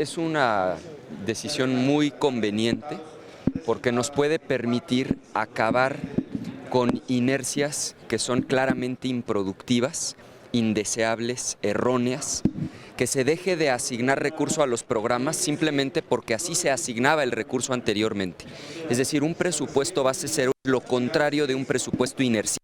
Es una decisión muy conveniente porque nos puede permitir acabar con inercias que son claramente improductivas, indeseables, erróneas, que se deje de asignar recurso a los programas simplemente porque así se asignaba el recurso anteriormente. Es decir, un presupuesto base cero es lo contrario de un presupuesto inercial.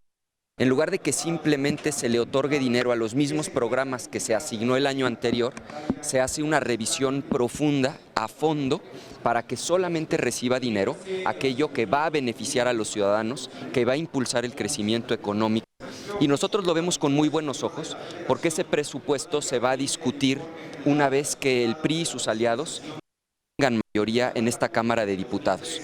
En lugar de que simplemente se le otorgue dinero a los mismos programas que se asignó el año anterior, se hace una revisión profunda, a fondo, para que solamente reciba dinero aquello que va a beneficiar a los ciudadanos, que va a impulsar el crecimiento económico. Y nosotros lo vemos con muy buenos ojos, porque ese presupuesto se va a discutir una vez que el PRI y sus aliados tengan mayoría en esta Cámara de Diputados.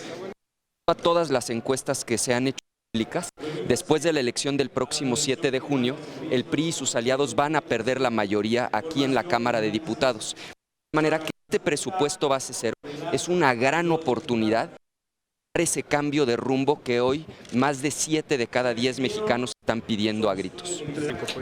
Todas las encuestas que se han hecho públicas, después de la elección del próximo 7 de junio, el PRI y sus aliados van a perder la mayoría aquí en la Cámara de Diputados. De manera que este presupuesto base cero es una gran oportunidad para ese cambio de rumbo que hoy más de 7 de cada 10 mexicanos están pidiendo a gritos.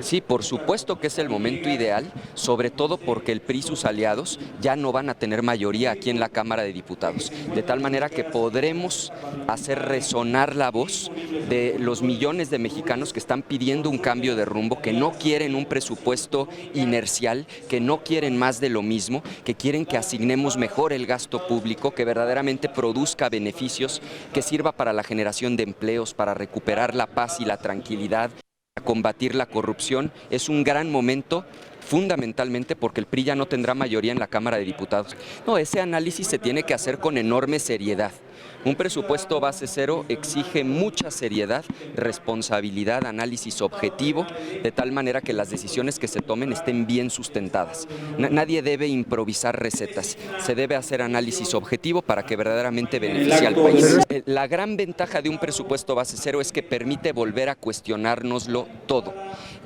Sí, por supuesto que es el momento ideal, sobre todo porque el PRI y sus aliados ya no van a tener mayoría aquí en la Cámara de Diputados, de tal manera que podremos hacer resonar la voz de los millones de mexicanos que están pidiendo un cambio de rumbo, que no quieren un presupuesto inercial, que no quieren más de lo mismo, que quieren que asignemos mejor el gasto público, que verdaderamente produzca beneficios, que sirva para la generación de empleos, para recuperar la paz y la tranquilidad, para combatir la corrupción. Es un gran momento, fundamentalmente porque el PRI ya no tendrá mayoría en la Cámara de Diputados. No, ese análisis se tiene que hacer con enorme seriedad. Un presupuesto base cero exige mucha seriedad, responsabilidad, análisis objetivo, de tal manera que las decisiones que se tomen estén bien sustentadas. Nadie debe improvisar recetas, se debe hacer análisis objetivo para que verdaderamente beneficie al país. La gran ventaja de un presupuesto base cero es que permite volver a cuestionárnoslo todo.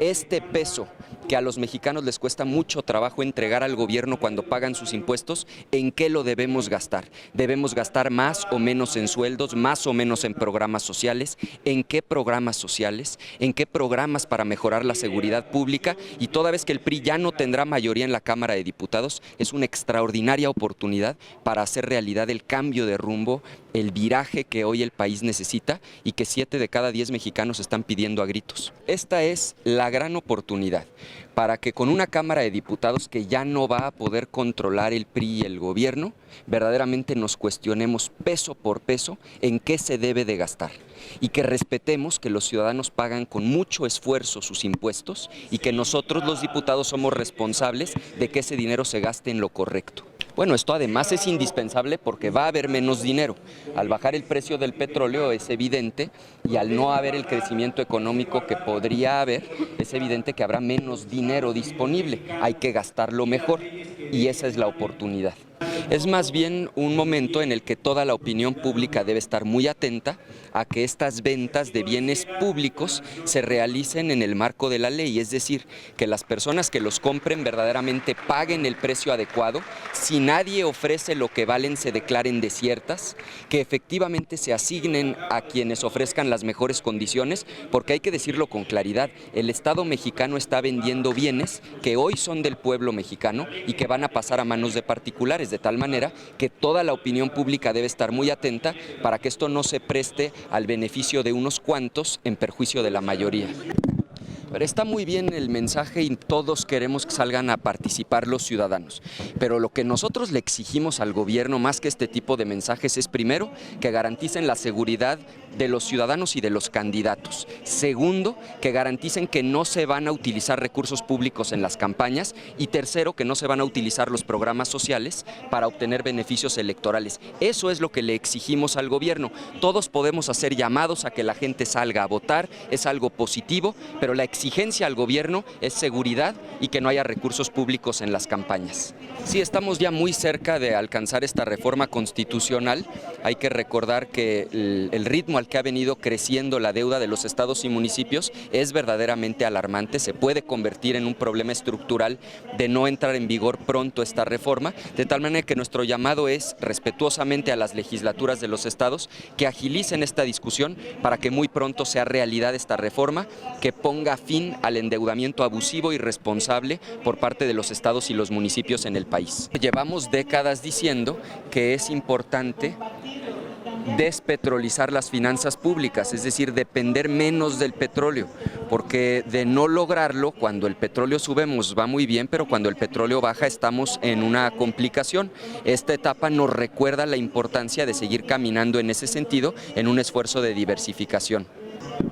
Este peso que a los mexicanos les cuesta mucho trabajo entregar al gobierno cuando pagan sus impuestos, ¿en qué lo debemos gastar? ¿Debemos gastar más o menos en sueldos, más o menos en programas sociales? ¿En qué programas sociales? ¿En qué programas para mejorar la seguridad pública? Y toda vez que el PRI ya no tendrá mayoría en la Cámara de Diputados, es una extraordinaria oportunidad para hacer realidad el cambio de rumbo, el viraje que hoy el país necesita y que 7 de cada 10 mexicanos están pidiendo a gritos. Esta es la gran oportunidad para que con una Cámara de Diputados que ya no va a poder controlar el PRI y el gobierno, verdaderamente nos cuestionemos peso por peso en qué se debe de gastar y que respetemos que los ciudadanos pagan con mucho esfuerzo sus impuestos y que nosotros los diputados somos responsables de que ese dinero se gaste en lo correcto. Bueno, esto además es indispensable porque va a haber menos dinero. Al bajar el precio del petróleo es evidente, y al no haber el crecimiento económico que podría haber, es evidente que habrá menos dinero disponible. Hay que gastarlo mejor y esa es la oportunidad. Es más bien un momento en el que toda la opinión pública debe estar muy atenta a que estas ventas de bienes públicos se realicen en el marco de la ley, es decir, que las personas que los compren verdaderamente paguen el precio adecuado, si nadie ofrece lo que valen se declaren desiertas, que efectivamente se asignen a quienes ofrezcan las mejores condiciones, porque hay que decirlo con claridad, el Estado mexicano está vendiendo bienes que hoy son del pueblo mexicano y que van a pasar a manos de particulares, de tal manera que toda la opinión pública debe estar muy atenta para que esto no se preste al beneficio de unos cuantos en perjuicio de la mayoría. Pero está muy bien el mensaje y todos queremos que salgan a participar los ciudadanos, pero lo que nosotros le exigimos al gobierno más que este tipo de mensajes es primero que garanticen la seguridad de los ciudadanos y de los candidatos, segundo que garanticen que no se van a utilizar recursos públicos en las campañas y tercero que no se van a utilizar los programas sociales para obtener beneficios electorales. Eso es lo que le exigimos al gobierno. Todos podemos hacer llamados a que la gente salga a votar, es algo positivo, pero la exigencia al gobierno es seguridad y que no haya recursos públicos en las campañas. Sí, estamos ya muy cerca de alcanzar esta reforma constitucional. Hay que recordar que el ritmo al que ha venido creciendo la deuda de los estados y municipios es verdaderamente alarmante. Se puede convertir en un problema estructural de no entrar en vigor pronto esta reforma, de tal manera que nuestro llamado es respetuosamente a las legislaturas de los estados que agilicen esta discusión para que muy pronto sea realidad esta reforma, que ponga fin al endeudamiento abusivo y irresponsable por parte de los estados y los municipios en el país. Llevamos décadas diciendo que es importante despetrolizar las finanzas públicas, es decir, depender menos del petróleo, porque de no lograrlo, cuando el petróleo sube nos va muy bien, pero cuando el petróleo baja estamos en una complicación. Esta etapa nos recuerda la importancia de seguir caminando en ese sentido, en un esfuerzo de diversificación.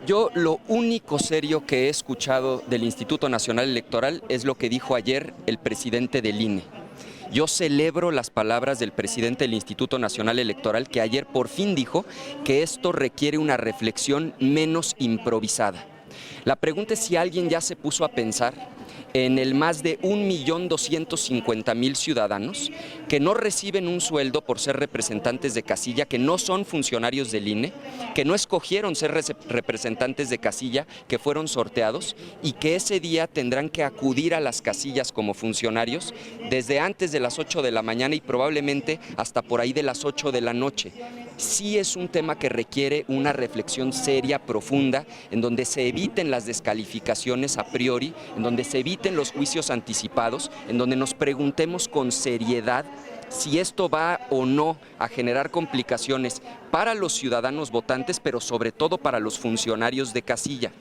Yo lo único serio que he escuchado del Instituto Nacional Electoral es lo que dijo ayer el presidente del INE. Yo celebro las palabras del presidente del Instituto Nacional Electoral, que ayer por fin dijo que esto requiere una reflexión menos improvisada. La pregunta es si alguien ya se puso a pensar en el más de 1.250.000 ciudadanos que no reciben un sueldo por ser representantes de casilla, que no son funcionarios del INE, que no escogieron ser representantes de casilla, que fueron sorteados y que ese día tendrán que acudir a las casillas como funcionarios desde antes de las 8 de la mañana y probablemente hasta por ahí de las 8 de la noche. Sí es un tema que requiere una reflexión seria, profunda, en donde se eviten las descalificaciones a priori, en donde se eviten los juicios anticipados, en donde nos preguntemos con seriedad si esto va o no a generar complicaciones para los ciudadanos votantes, pero sobre todo para los funcionarios de casilla.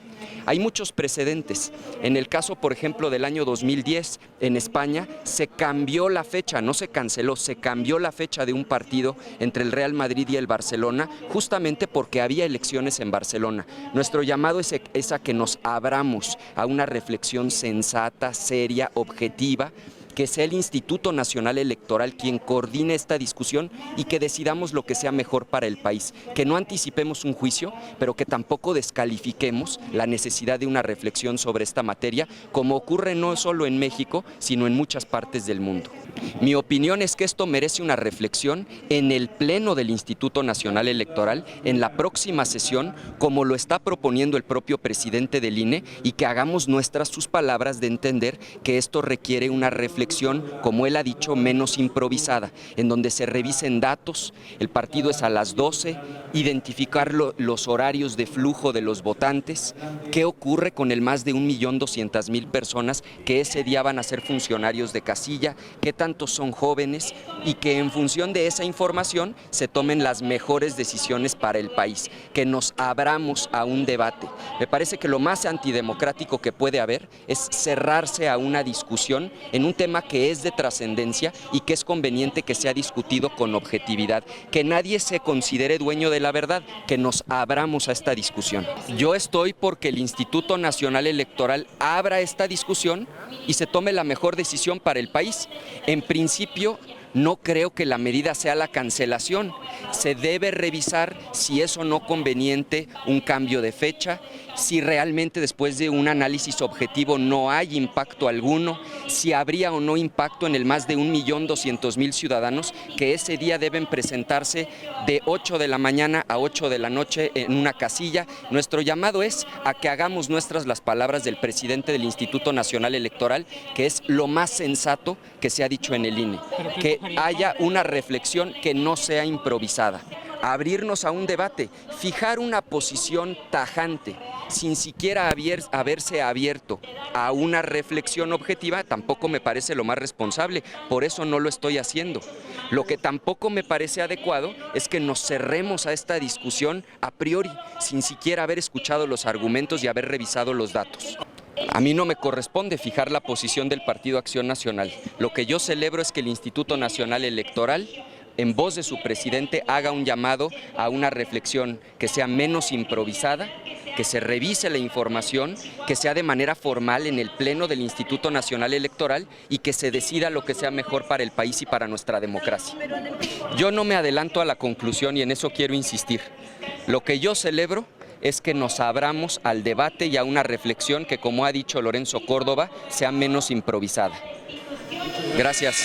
Hay muchos precedentes. En el caso, por ejemplo, del año 2010, en España, se cambió la fecha, no se canceló, se cambió la fecha de un partido entre el Real Madrid y el Barcelona, justamente porque había elecciones en Barcelona. Nuestro llamado es a que nos abramos a una reflexión sensata, seria, objetiva, que sea el Instituto Nacional Electoral quien coordine esta discusión y que decidamos lo que sea mejor para el país, que no anticipemos un juicio, pero que tampoco descalifiquemos la necesidad de una reflexión sobre esta materia, como ocurre no solo en México, sino en muchas partes del mundo. Mi opinión es que esto merece una reflexión en el Pleno del Instituto Nacional Electoral, en la próxima sesión, como lo está proponiendo el propio presidente del INE, y que hagamos nuestras sus palabras de entender que esto requiere una reflexión, como él ha dicho, menos improvisada, en donde se revisen datos. El partido es a las 12, identificar los horarios de flujo de los votantes, qué ocurre con el más de 1.200.000 personas que ese día van a ser funcionarios de casilla, qué tantos son jóvenes, y que en función de esa información se tomen las mejores decisiones para el país, que nos abramos a un debate. Me parece que lo más antidemocrático que puede haber es cerrarse a una discusión en un tema que es de trascendencia y que es conveniente que sea discutido con objetividad, que nadie se considere dueño de la verdad, que nos abramos a esta discusión. Yo estoy porque el Instituto Nacional Electoral abra esta discusión y se tome la mejor decisión para el país. En principio, no creo que la medida sea la cancelación. Se debe revisar si es o no conveniente un cambio de fecha, si realmente después de un análisis objetivo no hay impacto alguno, si habría o no impacto en el más de 1.200.000 ciudadanos que ese día deben presentarse de 8 de la mañana a 8 de la noche en una casilla. Nuestro llamado es a que hagamos nuestras las palabras del presidente del Instituto Nacional Electoral, que es lo más sensato que se ha dicho en el INE, que haya una reflexión que no sea improvisada, abrirnos a un debate, fijar una posición tajante, sin siquiera haberse abierto a una reflexión objetiva, tampoco me parece lo más responsable, por eso no lo estoy haciendo. Lo que tampoco me parece adecuado es que nos cerremos a esta discusión a priori, sin siquiera haber escuchado los argumentos y haber revisado los datos. A mí no me corresponde fijar la posición del Partido Acción Nacional. Lo que yo celebro es que el Instituto Nacional Electoral, en voz de su presidente, haga un llamado a una reflexión que sea menos improvisada, que se revise la información, que sea de manera formal en el Pleno del Instituto Nacional Electoral y que se decida lo que sea mejor para el país y para nuestra democracia. Yo no me adelanto a la conclusión y en eso quiero insistir. Lo que yo celebro es que nos abramos al debate y a una reflexión que, como ha dicho Lorenzo Córdoba, sea menos improvisada. Gracias.